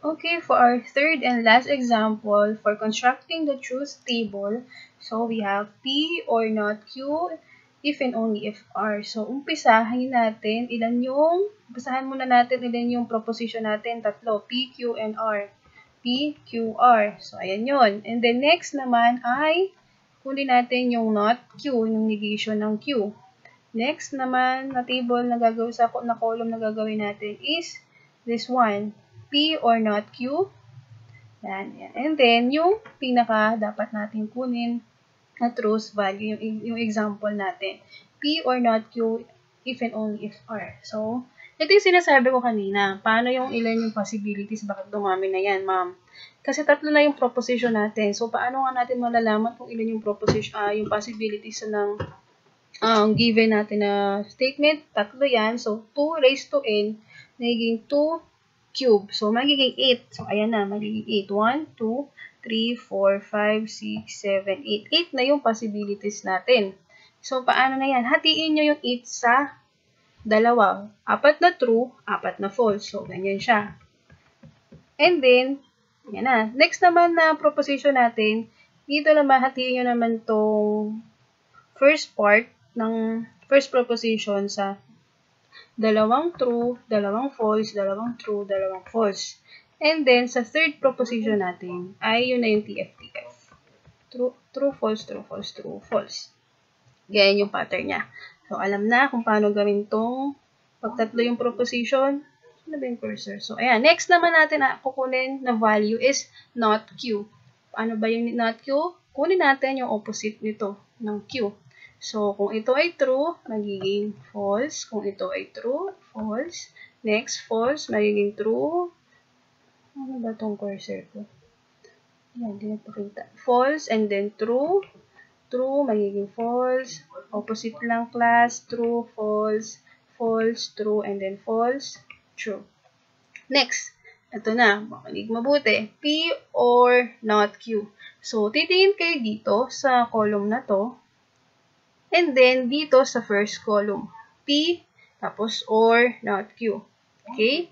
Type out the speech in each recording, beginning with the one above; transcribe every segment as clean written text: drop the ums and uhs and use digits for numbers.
Okay, for our third and last example, for constructing the truth table, so we have P or not Q if and only if R. So, umpisahan muna natin ilan yung proposition natin, tatlo, P, Q, and R. P, Q, R. So, ayan yun. And then next naman ay, kunin natin yung not Q, yung negation ng Q. Next naman na table na gagawin na column na gagawin natin is this one. P or not Q. Yan. And then, yung pinaka dapat natin kunin na truth value, yung example natin. P or not Q if and only if R. So, ito yung sinasabi ko kanina. Paano yung ilan yung possibilities? Bakit dumami na yan, ma'am? Kasi tatlo na yung proposition natin. So, paano nga natin malalaman kung ilan yung proposition, yung possibilities ng given natin na statement? Tatlo yan. So, 2 raised to n, nagiging 2 cube. So, magiging 8. So, ayan na, magiging 8. 1, 2, 3, 4, 5, 6, 7, 8. 8 na yung possibilities natin. So, paano na yan? Hatiin nyo yung 8 sa dalawa. 4 na true, 4 na false. So, ganyan siya. And then, yan na. Next naman na proposition natin, dito naman, hatiin nyo naman tong first part ng first proposition sa dalawang true, dalawang false, dalawang true, dalawang false. And then, sa third proposition natin, ay yun na yung TF-TF. True, false, true, false, true, false. Ganyan yung pattern niya. So, alam na kung paano gawin tong pagtatlo yung proposition. Ano ba yung cursor? So, ayan. Next naman natin na kukunin na value is not Q. Paano ba yung not Q? Kunin natin yung opposite nito ng Q. So, kung ito ay true, magiging false. Kung ito ay true, false. Next, false, magiging true. Ano ba itong cursor ko? Yan, hindi napakita. False, and then true. True, magiging false. Opposite lang class. True, false, false, true, and then false, true. Next, ito na. Makinig mabuti. P or not Q. So, titingin kayo dito sa column na to. And then, dito sa first column, P, tapos or, not Q. Okay?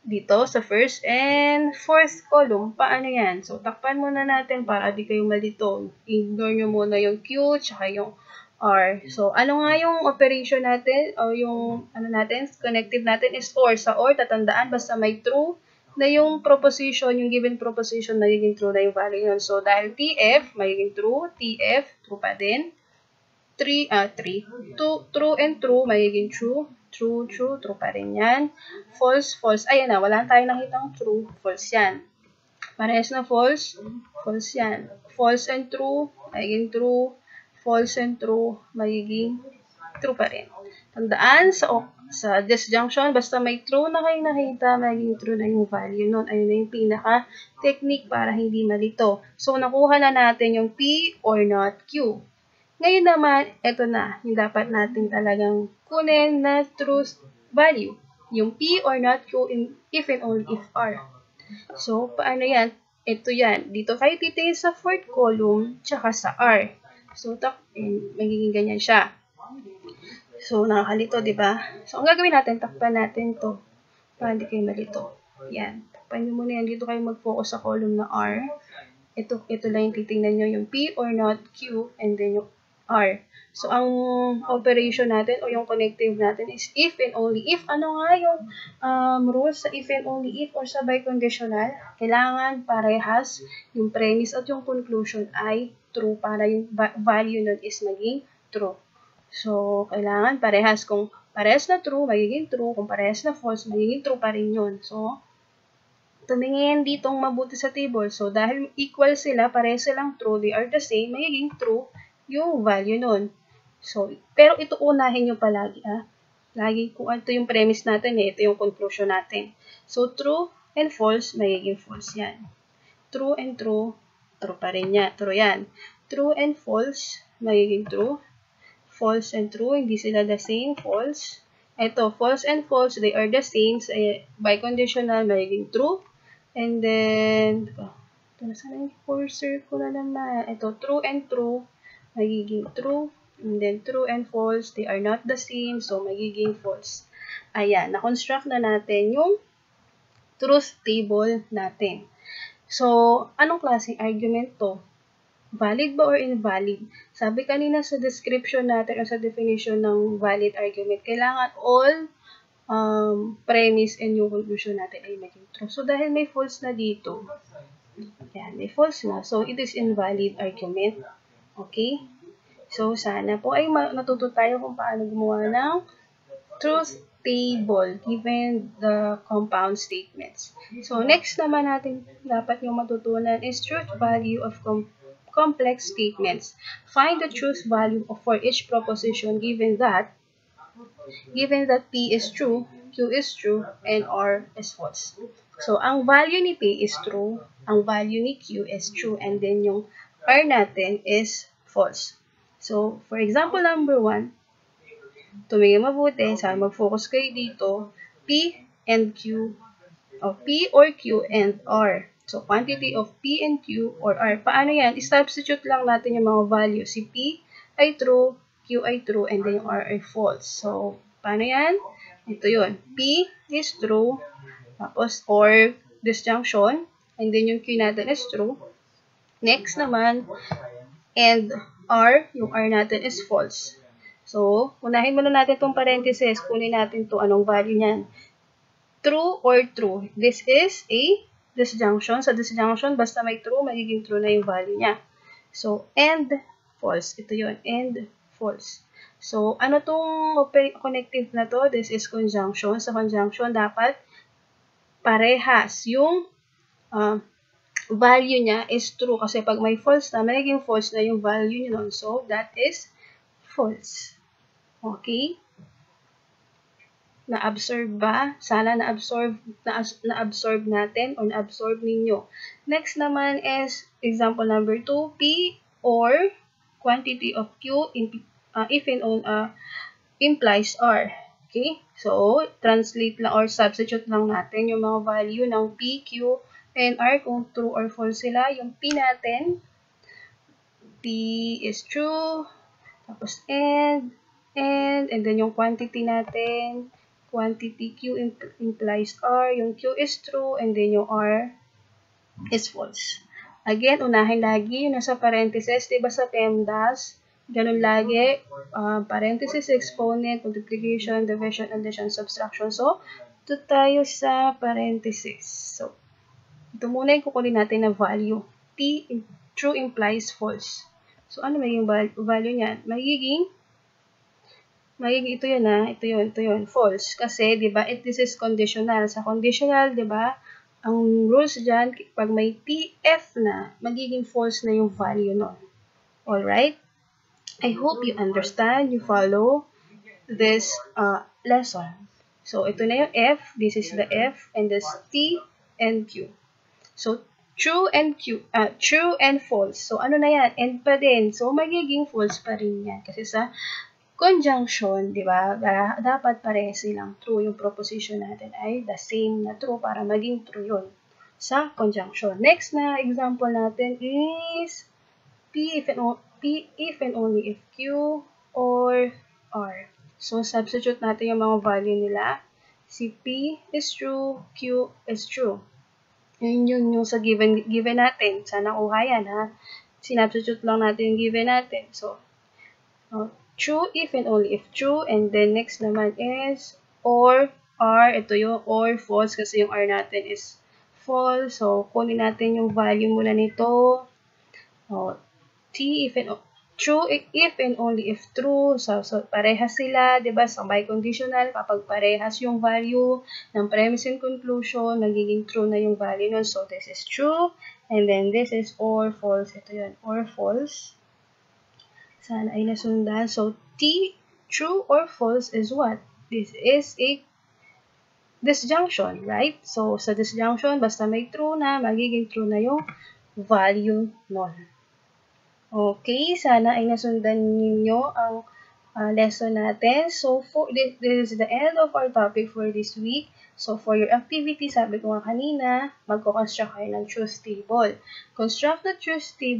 Dito sa first and fourth column, paano yan? So, takpan muna natin para di kayo malito. Ignore nyo muna yung Q, tsaka yung R. So, ano nga yung operation natin, o yung, connective natin is OR. Sa OR, tatandaan, basta may true na yung proposition, yung given proposition, magiging true na yung value yun. So, dahil TF, magiging true, TF, true pa din. True and true, magiging true. True, true pa rin yan. False, false. Ayan na, wala tayong nakitang true, false yan. Parehas na false, false yan. False and true, magiging true. False and true, magiging true pa rin. Tandaan, sa disjunction, basta may true na kayo nakita, magiging true na yung value nun. Ayun na yung pinaka-technique para hindi malito. So, nakuha na natin yung P or not Q. Ngayon naman, ito na, yung dapat natin talagang kunin na truth value. Yung P or not Q if and only if R. So, paano yan? Ito yan. Dito kayo titingin sa fourth column, tsaka sa R. So, magiging ganyan siya. So, nakakalito, di ba? So, ang gagawin natin, takpan natin to para hindi kayo malito. Yan. Takpan nyo muna yan. Dito kayo mag-focus sa column na R. Ito lang yung titingnan nyo, yung P or not Q, and then yung R. So, ang operation natin o yung connective natin is if and only if. Ano nga yung rules sa if and only if or sa biconditional? Kailangan parehas yung premise at yung conclusion ay true para yung value nun is maging true. So, kailangan parehas. Kung parehas na true, magiging true. Kung parehas na false, magiging true pa rin yun. So, tumingin ditong mabuti sa table. So, dahil equal sila, parehas silang true, they are the same, magiging true yung value nun. So, pero ito unahin nyo palagi, ha? Lagi kung ito yung premise natin, ito yung conclusion natin. So, true and false, magiging false yan. True and true, true pa rin yan. True yan. True and false, magiging true. False and true, hindi sila the same, false. Ito, false and false, they are the same. So, biconditional, magiging true. And then, ito na sana yung cursor ko na naman. Ito, true and true, magiging true, and then true and false, they are not the same, so magiging false. Ayan, na-construct na natin yung truth table natin. So, anong klaseng argument to? Valid ba or invalid? Sabi kanina sa description natin o sa definition ng valid argument, kailangan all premise and yung conclusion natin ay maging true. So, dahil may false na dito, yan, may false na. So, it is invalid argument. Okay? So, sana po ay natuto tayo kung paano gumawa ng truth table given the compound statements. So, next naman natin dapat yung matutunan is truth value of complex statements. Find the truth value for each proposition given that P is true, Q is true, and R is false. So, ang value ni P is true, ang value ni Q is true, and then yung R natin is false. So, for example number 1, tumingin mabuti, sana mag-focus kayo dito, P and Q, o P or Q and R. So, quantity of P and Q or R. Paano yan? I-substitute lang natin yung mga value. Si P ay true, Q ay true, and then yung R ay false. So, paano yan? Ito yun. P is true, tapos or disjunction, and then yung Q natin is true. Next naman, and R, yung R natin is false. So, unahin muna natin itong parenthesis. Kunin natin ito. Anong value niyan? True or true. This is a disjunction. Sa disjunction, basta may true, magiging true na yung value niya. So, and false. Ito yun. And false. So, ano tong connective na to? This is conjunction. Sa conjunction, dapat parehas. Yung value niya is true. Kasi pag may false na, magiging false na yung value niya nun. So, that is false. Okay? Na-absorb ba? Sana na-absorb natin o na-absorb ninyo. Next naman is example number 2, P or quantity of Q if and implies R. Okay? So, translate lang or substitute lang natin yung mga value ng P, Q, and R kung true or false sila. Yung P natin, P is true, tapos and then yung quantity natin, quantity Q implies R, yung Q is true, and then yung R is false. Again, unahin lagi yung nasa parenthesis, diba sa PEMDAS, ganun lagi, parenthesis, exponent, multiplication, division, addition, subtraction. So, ito tayo sa parenthesis. So, ito muna yung kukunin natin na value. T, true implies false. So, ano magiging value niyan? Magiging ito yun, false. Kasi, di ba, this is conditional. Sa conditional, di ba, ang rules dyan, pag may TF na, magiging false na yung value nun. Alright? I hope you understand, you follow this lesson. So, ito na yung F, this is the F, and this T and Q. So, true and false. So, ano na yan? And pa din. So, magiging false pa rin yan. Kasi sa conjunction, di ba, dapat pareho silang true. Yung proposition natin ay the same na true para maging true yun sa conjunction. Next na example natin is P if and only if Q or R. So, substitute natin yung mga value nila. Si P is true, Q is true. Yun yung sa given natin. Sana kuha yan, ha? Sinubstitute lang natin yung given natin. So, true if and only if true. And then next naman is or R. Ito yung or false kasi yung R natin is false. So, kunin natin yung value muna nito. T if and true if and only if true. So parehas sila, 'di ba? Sa biconditional, kapag parehas yung value ng premise and conclusion, nagiging true na yung value nun. So this is true, and then this is or false. Ito 'yun, or false. Sana ay nasundan. So T, true or false is what? This is a disjunction, right? So sa disjunction, basta may true na, magiging true na yung value nun. Okay, sana ay nasundan ninyo ang lesson natin. So, this is the end of our topic for this week. So, for your activity, sabi ko nga kanina, magko-construct kayo ng truth table. Construct the truth table